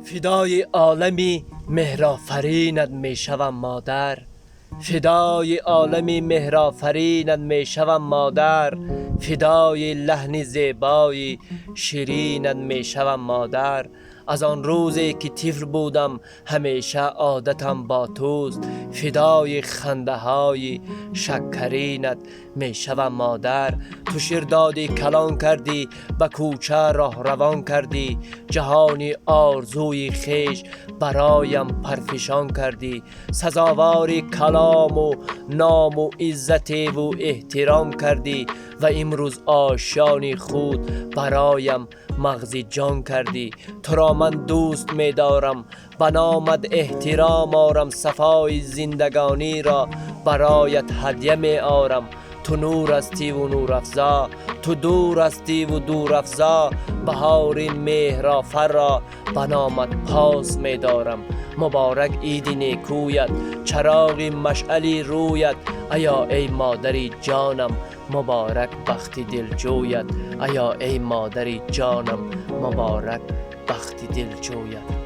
فدای عالمی مهرآفرینت می شوم مادر، فدای عالمی مهرآفرینت می شوم مادر، فدای لحن زیبای شیرینت می شوم مادر. از آن روزی که طفل بودم همیشه عادتم با توست، فدای خنده های شکرینت می شوم مادر. تو شیر دادی کلان کردی، به کوچه راه روان کردی، جهانی آرزوی خیش برایم پرفشان کردی. سزاوار کلام و نام و عزت و احترام کردی و امروز آشیان خود برایم مغز جان کردی. تو را من دوست می دارم، به نامت احترام آرم، صفای زندگانی را برایت هدیه می آرم. تو نور هستی و نور افزا، تو دور هستی و دور افزا، بهار مهرآفر را به نامت پاس می دارم. مبارک عید نیکویت، چراغ مشعلی رویت، ایا ای مادری جانم مبارک بخت دلجویت، ایا ای مادری جانم مبارک بخت دلجویت.